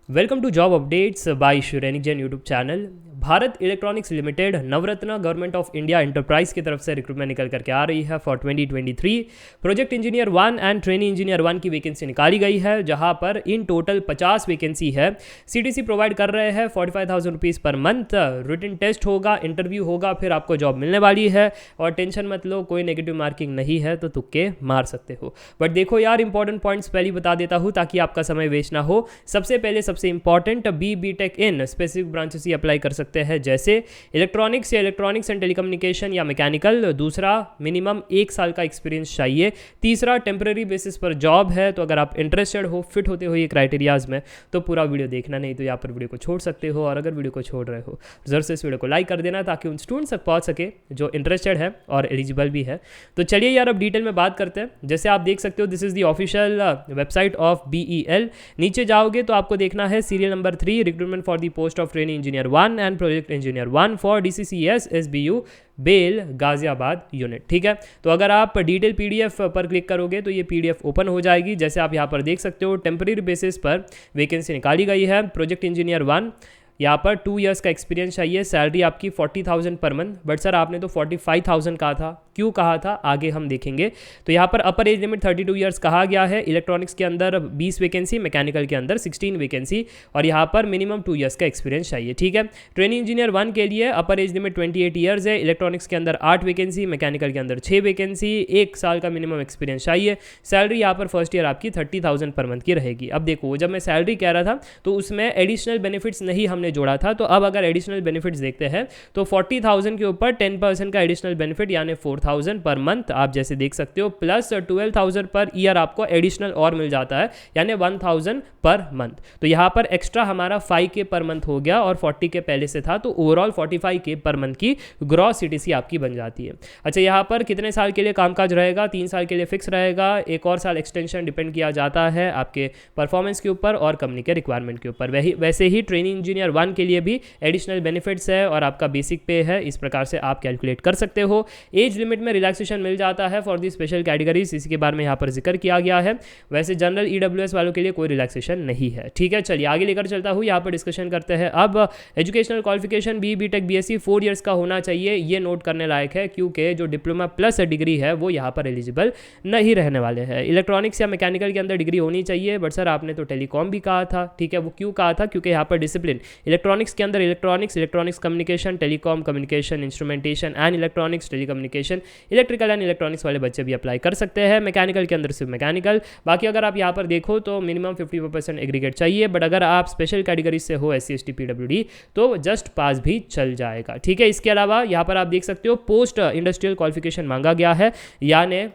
Welcome to job updates by Shrenik Jain YouTube channel. Bharat Electronics Limited Navratna government of India enterprise की तरफ से recruitment निकल करके आ रही है for 2023। Project engineer 1 and trainee engineer 1 की वैकेंसी निकाली गई है, जहां पर इन टोटल 50 वैकेंसी है। सीटीसी प्रोवाइड कर रहे हैं 45,000 rupees per month. Written test होगा, इंटरव्यू होगा, फिर आपको जॉब मिलने वाली है। और टेंशन मत लो, कोई नेगेटिव मार्किंग नहीं है तो तुक्के मार सकते हो। बट देखो यार, इंपॉर्टेंट पॉइंट्स पहले बता देता हूँ ताकि आपका समय वेस्ट ना हो। सबसे important B.Tech in specific branches he apply कर सकते हैं, जैसे इलेक्ट्रॉनिक्स या इलेक्ट्रॉनिक्स एंड टेलीकम्युनिकेशन या मैकेनिकल। दूसरा, मिनिमम 1 साल का एक्सपीरियंस चाहिए। तीसरा, टेम्पररी बेसिस पर जॉब है। तो अगर आप इंटरेस्टेड हो, फिट होते हो ये क्राइटेरियाज में, तो पूरा वीडियो देखना, नहीं तो यहाँ पर वीडियो को छोड़ सकते हो। और अगर वीडियो को छोड़ रहे हो, जरूर से इस वीडियो को लाइक कर देना ताकि उन स्टूडेंट्स तक पहुँच सके जो इंटरेस्टेड है और एलिजिबल भी है। तो चलिए यार, अब डिटेल में बात करते हैं। जैसे आप देख सकते हो, this is the official website of BEL। नीचे जाओगे तो आपको देखना है serial number 3, recruitment for the post of trainee engineer 1 and project engineer 1 for DCCS SBU BEL Ghaziabad unit. ठीक है, तो अगर आप डिटेल PDF पर क्लिक करोगे तो ये PDF ओपन हो जाएगी। जैसे आप यहाँ पर देख सकते हो, टेम्पररी बेसिस पर वैकेंसी निकाली गई है। प्रोजेक्ट इंजीनियर 1, यहाँ पर 2 इयर्स का एक्सपीरियंस चाहिए। सैलरी आपकी 40,000 पर मंथ। बट सर, आपने तो 45,000 कहा था, क्यों कहा था आगे हम देखेंगे। तो यहाँ पर अपर एज लिमिट 32 इयर्स कहा गया है। इलेक्ट्रॉनिक्स के अंदर 20 वैकेंसी, मैकेनिकल के अंदर 16 वैकेंसी, और यहाँ पर मिनिमम 2 इयर्स का एक्सपीरियंस चाहिए। ठीक है, ट्रेनिंग इंजीनियर 1 के लिए अपर एज लिमिट 28 इयर्स है। इलेक्ट्रॉनिक्स के अंदर 8 वैकेंसी, मैकेनिकल के अंदर 6 वैकेंसी, 1 साल का मिनिमम एक्सपीरियंस चाहिए। सैलरी यहाँ पर फर्स्ट ईयर आपकी 30,000 पर मंथ की रहेगी। अब देखो, जब मैं सैलरी कह रहा था तो उसमें एडिशनल बेनिफिट्स नहीं हमने जोड़ा था। तो अब अगर एडिशनल बेनिफिट्स देखते हैं तो 40,000 के ऊपर 10% का एडिशनल बेनिफिट यानी 4,000 पर मंथ आप जैसे देख सकते हो, प्लस 12,000 पर ईयर आपको एडिशनल और मिल जाता है, यानी 1,000 पर मंथ। तो यहाँ पर एक्स्ट्रा हमारा 5K पर मंथ हो गया और 40K पहले से था, तो ओवरऑल 45K पर मंथ की ग्रॉस CTC आपकी बन जाती है। अच्छा, यहाँ पर कितने साल के लिए कामकाज रहेगा? 3 साल के लिए फिक्स रहेगा। एक और साल एक्सटेंशन डिपेंड किया जाता है आपके परफॉर्मेंस के ऊपर और कंपनी के रिक्वायरमेंट के ऊपर। वैसे ही ट्रेनिंग इंजीनियर 1 के लिए भी एडिशनल बेनिफिट्स है और आपका बेसिक पे है। इस प्रकार से आप कैलकुलेट कर सकते हो। एज लिमिट में रिलैक्सेशन मिल जाता है फॉर दी स्पेशल कैटेगरीज, इसी के बारे में यहाँ पर जिक्र किया गया है। वैसे जनरल EWS वालों के लिए कोई रिलैक्सेशन नहीं है। ठीक है, चलिए आगे लेकर चलता हूँ। यहाँ पर डिस्कशन करते हैं। अब educational qualification B.Tech BSc 4 years का होना चाहिए। ये नोट करने लायक है, क्योंकि जो डिप्लोमा प्लस डिग्री है वो यहाँ पर एलिजिबल नहीं रहने वाले हैं। इलेक्ट्रॉनिक्स या मैकेनिकल के अंदर डिग्री होनी चाहिए। बट सर, आपने तो टेलीकॉम भी कहा था। ठीक है, वो क्यों कहा था? क्योंकि यहाँ पर डिसिप्लिन इलेक्ट्रॉनिक्स के अंदर electronics communication, telecom communication, instrumentation and electronics, telecommunication, electrical and electronics वाले बच्चे भी अप्लाई कर सकते हैं। मैकेनिकल के अंदर सिर्फ मैकेनिकल। बाकी अगर आप यहाँ पर देखो तो मिनिमम 50% एग्रीगेट चाहिए। बट अगर आप स्पेशल कैटेगरी से हो, SC ST PWD, तो जस्ट पास भी चल जाएगा। ठीक है, इसके अलावा यहाँ पर आप देख सकते हो पोस्ट इंडस्ट्रियल क्वालिफिकेशन मांगा गया है, यानी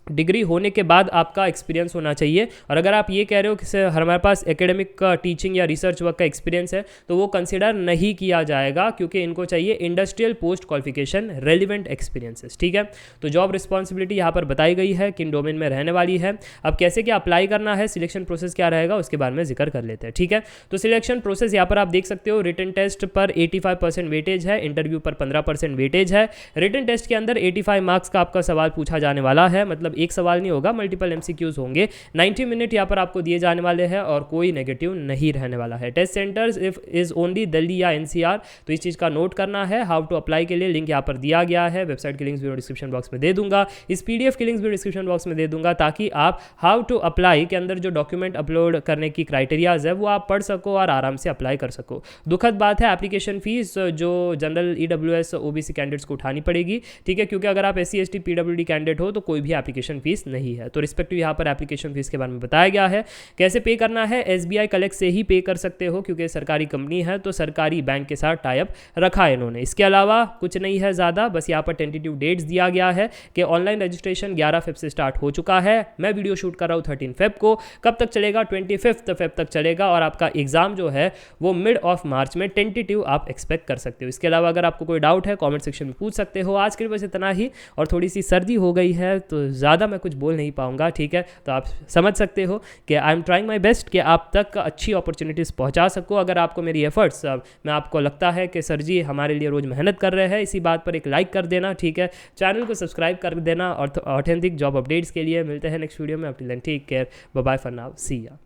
डिग्री होने के बाद आपका एक्सपीरियंस होना चाहिए। और अगर आप ये कह रहे हो कि हमारे पास एकेडमिक का टीचिंग या रिसर्च वर्क का एक्सपीरियंस है, तो वो कंसिडर नहीं किया जाएगा, क्योंकि इनको चाहिए industrial post qualification relevant experiences. ठीक है, तो जॉब रिस्पॉन्सिबिलिटी यहाँ पर बताई गई है किन डोमेन में रहने वाली है। अब कैसे क्या अप्लाई करना है, सिलेक्शन प्रोसेस क्या रहेगा, उसके बारे में जिक्र कर लेते हैं। ठीक है, तो सिलेक्शन प्रोसेस यहाँ पर आप देख सकते हो। रिटन टेस्ट पर 85% वेटेज है, इंटरव्यू पर 15% वेटेज है। रिटन टेस्ट के अंदर 85 मार्क्स का आपका सवाल पूछा जाने वाला है, मतलब एक सवाल नहीं होगा, मल्टीपल MCQs होंगे। 90 मिनट यहाँ पर आपको दिए जाने वाले हैं और कोई नेगेटिव नहीं रहने वाला है। Test centres if is only Delhi या NCR, तो इस चीज़ का नोट करना है। हाउ टू अप्लाई के लिए लिंक यहाँ पर दिया गया है। वेबसाइट की लिंक्स भी डिस्क्रिप्शन बॉक्स में दे दूंगा। इस PDF की लिंक्स भी डिस्क्रिप्शन बॉक्स में दे दूंगा, ताकि आप हाउ टू अप्लाई के अंदर जो डॉक्यूमेंट अपलोड करने की क्राइटेरियाज है वो आप पढ़ सको और आराम से अप्लाई कर सको। दुखद बात है, एप्लीकेशन फीस जो जनरल EWS OBC कैंडिडेट्स को उठानी पड़ेगी। ठीक है, क्योंकि अगर आप SC ST PWD कैंडिडेट हो तो कोई भी एप्लीकेशन फीस नहीं है। तो रिस्पेक्टिव यहाँ पर एप्लीकेशन फीस के बारे में बताया गया है। कैसे पे करना है? SBI कलेक्ट से ही पे कर सकते हो, क्योंकि सरकारी कंपनी है तो सरकारी बैंक के साथ टाई अप रखा है इन्होंने। इसके अलावा कुछ नहीं है ज़्यादा, बस यहाँ पर टेंटेटिव डेट्स दिया गया है कि ऑनलाइन रजिस्ट्रेशन 11 फेब से स्टार्ट हो चुका है। मैं वीडियो शूट कर रहा हूँ 13 फेब को। कब तक चलेगा? 25 फेब तक चलेगा। और आपका एग्जाम जो है वो मिड ऑफ मार्च में टेंटेटिव आप एक्सपेक्ट कर सकते हो। इसके अलावा अगर आपको कोई डाउट है कॉमेंट सेक्शन में पूछ सकते हो। आज के लिए बस इतना ही, और थोड़ी सी सर्दी हो गई है तो ज़्यादा मैं कुछ बोल नहीं पाऊंगा। ठीक है, तो आप समझ सकते हो कि I am trying my best कि आप तक अच्छी अपॉर्चुनिटीज़ पहुंचा सको। अगर आपको मेरी एफर्ट्स में आपको लगता है कि सर जी हमारे लिए रोज़ मेहनत कर रहे हैं, इसी बात पर एक लाइक कर देना। ठीक है, चैनल को सब्सक्राइब कर देना। और ऑथेंटिक जॉब अपडेट्स के लिए मिलते हैं नेक्स्ट वीडियो में। Till then take care, bye bye for now, see या।